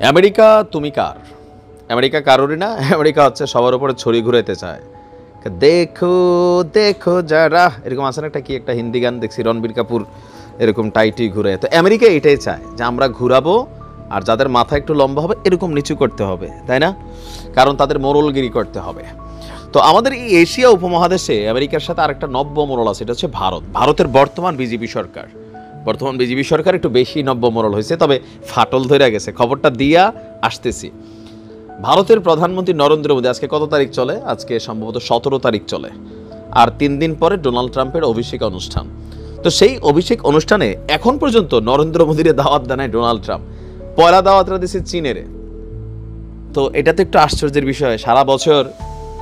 America তুমি কার? America কারোরই না। আমেরিকা হচ্ছে সবার উপরে ছড়ি ঘুরাইতে চায়। দেখো দেখো যারা, এরকম আছে না একটা কি একটা হিন্দি গান দেখছি, রণবীর কাপুর এরকম টাইটি ঘুরে। তো আমেরিকা এটাই চায় যে আমরা ঘুরাবো, আর যাদের মাথা একটু লম্বা হবে এরকম নিচু করতে হবে, তাই না? কারণ তাদের মোড়লগিরি করতে হবে। তো আমাদের এই এশিয়া উপমহাদেশে আমেরিকার সাথে আরেকটা নব্য মোড়ল আছে, এটা হচ্ছে ভারত। ভারতের বর্তমান বিজেপি সরকার একটু বেশি নব্য মোড়ল হয়েছে, তবে ফাটল ধরে গেছে। খবরটা দিয়া আসতেছি। ভারতের প্রধানমন্ত্রী নরেন্দ্র মোদী, আজকে কত তারিখ চলে? আজকে সম্ভবত 17 তারিখ চলে। আর 3 দিন পরে ডোনাল্ড ট্রাম্পের অভিষেক অনুষ্ঠান। তো সেই অভিষেক অনুষ্ঠানে এখন পর্যন্ত নরেন্দ্র মোদীর দাওয়াত দেয় ডোনাল্ড ট্রাম্প। পয়লা দাওয়াতরা দিচ্ছে চীনেরে। তো এটা তো একটু আশ্চর্যের বিষয়। সারা বছর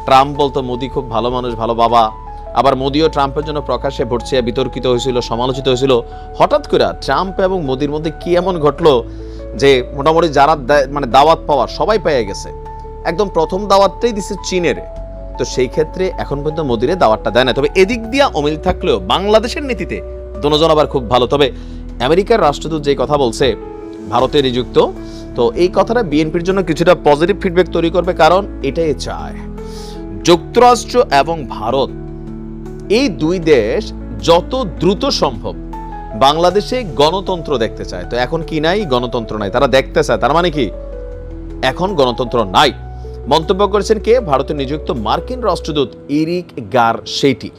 ট্রাম্প বলতো মোদী খুব ভালো মানুষ, ভালো বাবা। আবার মোদিও ট্রাম্পের জন্য প্রকাশ্যে ভোট চেয়ে বিতর্কিত হয়েছিল, সমালোচিত হয়েছিল। হঠাৎ করে ট্রাম্প এবং মোদির মধ্যে কি এমন ঘটলো যে মোটামুটি যারা মানে দাওয়াত পাওয়ার সবাই পেয়ে গেছে। একদম প্রথম দাওয়াতটাই দিচ্ছে চীনের। তো সেই ক্ষেত্রে এখন পর্যন্ত মোদিরে দাওয়াতটা দেয় না। তবে এদিক দিয়া অমিল থাকলেও বাংলাদেশের নীতিতে দুজন আবার খুব ভালো। তবে আমেরিকার রাষ্ট্রদূত যে কথা বলছে ভারতে নিযুক্ত, তো এই কথাটা বিএনপির জন্য কিছুটা পজিটিভ ফিডব্যাক তৈরি করবে, কারণ এটাই চায় যুক্তরাষ্ট্র এবং ভারত, এই দুই দেশ যত দ্রুত সম্ভব বাংলাদেশে গণতন্ত্র দেখতে চায়। তো এখন কি নাই? গণতন্ত্র নাই, তারা দেখতে চায়। তার মানে কি এখন গণতন্ত্র নাই? মন্তব্য করেছেন কে? ভারতে নিযুক্ত মার্কিন রাষ্ট্রদূত এরিক গারশেটি।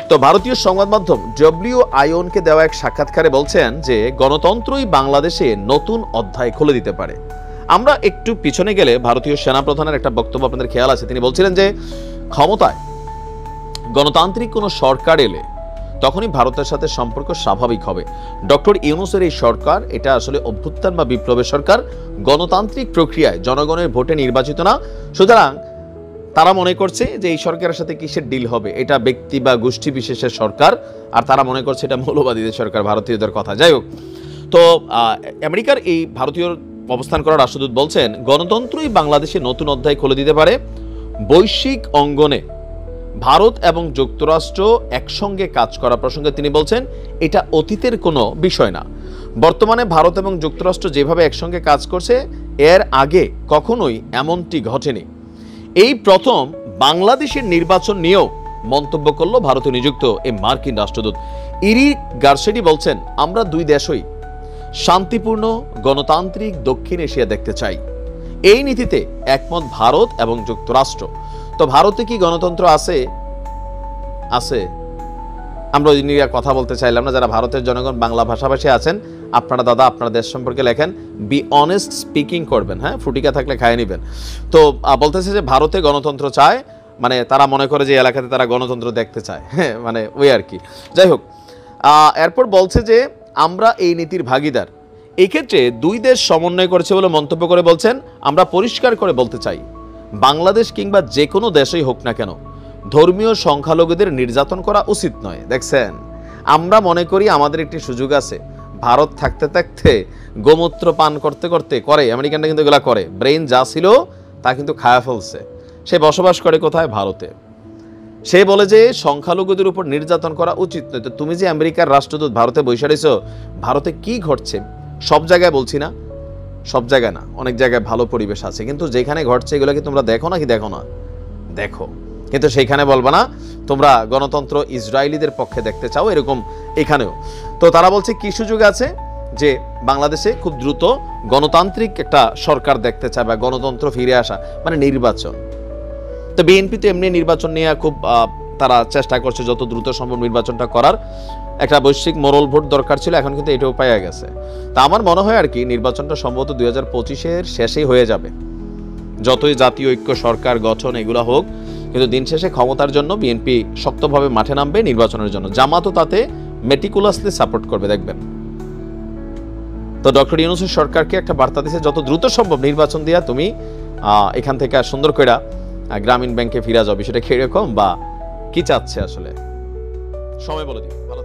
তো ভারতীয় সংবাদ মাধ্যম WION-কে দেওয়া এক সাক্ষাৎকারে বলছেন যে গণতন্ত্রই বাংলাদেশে নতুন অধ্যায় খুলে দিতে পারে। আমরা একটু পিছনে গেলে ভারতীয় সেনাপ্রধানের একটা বক্তব্য আপনাদের খেয়াল আছে। তিনি বলছিলেন যে ক্ষমতায় গণতান্ত্রিক কোনো সরকার এলে তখনই ভারতের সাথে সম্পর্ক স্বাভাবিক হবে। ডক্টর ইউনূসের এই সরকার, এটা আসলে অভ্যুত্থান বা বিপ্লবের সরকার, গণতান্ত্রিক প্রক্রিয়ায় জনগণের ভোটে নির্বাচিত না। সুতরাং তারা মনে করছে যে এই সরকারের সাথে কিসের ডিল হবে, এটা ব্যক্তি বা গোষ্ঠী বিশেষের সরকার, আর তারা মনে করছে এটা মৌলবাদীদের সরকার, ভারতীয়দের কথা। যাই হোক, তো আমেরিকার এই ভারতীয় অবস্থান করা রাষ্ট্রদূত বলছেন গণতন্ত্রই বাংলাদেশে নতুন অধ্যায় খুলে দিতে পারে। বৈশ্বিক অঙ্গনে ভারত এবং যুক্তরাষ্ট্র একসঙ্গে কাজ করা প্রসঙ্গে তিনি বলছেন এটা অতীতের কোনো বিষয় না। বর্তমানে ভারত এবং যুক্তরাষ্ট্র যেভাবে একসঙ্গে কাজ করছে এর আগে কখনোই এমনটি ঘটেনি। এই প্রথম বাংলাদেশের নির্বাচন নিয়েও মন্তব্য করল ভারতে নিযুক্ত এই মার্কিন রাষ্ট্রদূত এরিক গারশেটি। বলছেন আমরা দুই দেশই শান্তিপূর্ণ গণতান্ত্রিক দক্ষিণ এশিয়া দেখতে চাই। এই নীতিতে একমত ভারত এবং যুক্তরাষ্ট্র। তো ভারতে কি গণতন্ত্র আছে? আমরা ওই নিয়ে কথা বলতে চাইলাম না। যারা ভারতের জনগণ বাংলা ভাষাভাষী আছেন, আপনারা দাদা আপনার দেশ সম্পর্কে লেখেন, বি অনেস্ট স্পিকিং করবেন, হ্যাঁ, ফুটিকা থাকলে খাইয়ে নেবেন। তো বলতেছে যে ভারতে গণতন্ত্র চায়, মানে তারা মনে করে যে এলাকাতে তারা গণতন্ত্র দেখতে চায়, হ্যাঁ, মানে ওই আর কি। যাই হোক, এরপর বলছে যে আমরা এই নীতির ভাগিদার। এই ক্ষেত্রে দুই দেশ সমন্বয় করেছে বলে মন্তব্য করে বলছেন আমরা পরিষ্কার করে বলতে চাই বাংলাদেশ কিংবা যে কোনো দেশেই হোক না কেন ধর্মীয় সংখ্যালঘুদের নির্যাতন করা উচিত নয়। দেখছেন, আমরা মনে করি আমাদের একটি সুযোগ আছে। ভারত থাকতে থাকতে গোমূত্র পান করতে করতে করে, আমেরিকানরা কিন্তু এগুলা করে, ব্রেন যা ছিল তা কিন্তু খায়া ফেলছে। সে বসবাস করে কোথায়? ভারতে। সে বলে যে সংখ্যালঘুদের উপর নির্যাতন করা উচিত নয়। তো তুমি যে আমেরিকার রাষ্ট্রদূত ভারতে বসে রয়েছো, ভারতে কি ঘটছে? সব জায়গায় বলছি না, সব জায়গায় না, অনেক জায়গায় ভালো পরিবেশ আছে, কিন্তু যেখানে ঘটছে এগুলো কি তোমরা দেখো নাকি দেখো না? দেখো, কিন্তু সেইখানে বলবা না তোমরা গণতন্ত্র ইসরায়েলিদের পক্ষে দেখতে চাও, এরকম এখানেও। তো তারা বলছে কি সুযোগ আছে যে বাংলাদেশে খুব দ্রুত গণতান্ত্রিক একটা সরকার দেখতে চায় বা গণতন্ত্র ফিরে আসা, মানে নির্বাচন। তো বিএনপি তো এমনি নির্বাচন নিয়ে খুব তারা চেষ্টা করছে যত দ্রুত সম্ভব নির্বাচনটা করার। একটা বৈশ্বিক মোরাল ভোট দরকার ছিল, এখন কিন্তু এটাও পাওয়া গেছে। তা আমার মনে হয় আর কি নির্বাচনটা সম্ভবত 2025-এর শেষেই হয়ে যাবে। যতই জাতীয় ঐক্য সরকার গঠন এগুলো হোক, কিন্তু দিন শেষে ক্ষমতার জন্য বিএনপি শক্তভাবে মাঠে নামবে নির্বাচনের জন্য। জামাতও তাতে মেটিকুলাসলি সাপোর্ট করবে, দেখবেন। তো ডক্টর ইউনূসের সরকারকে একটা বার্তা দিয়েছে যত দ্রুত সম্ভব নির্বাচন দিয়া তুমি এখান থেকে সুন্দর করে গ্রামীণ ব্যাংকে ফিরে যাও। বিষয়টা কিরকম বা কি চাচ্ছে আসলে সময় বলে দিও। ভালো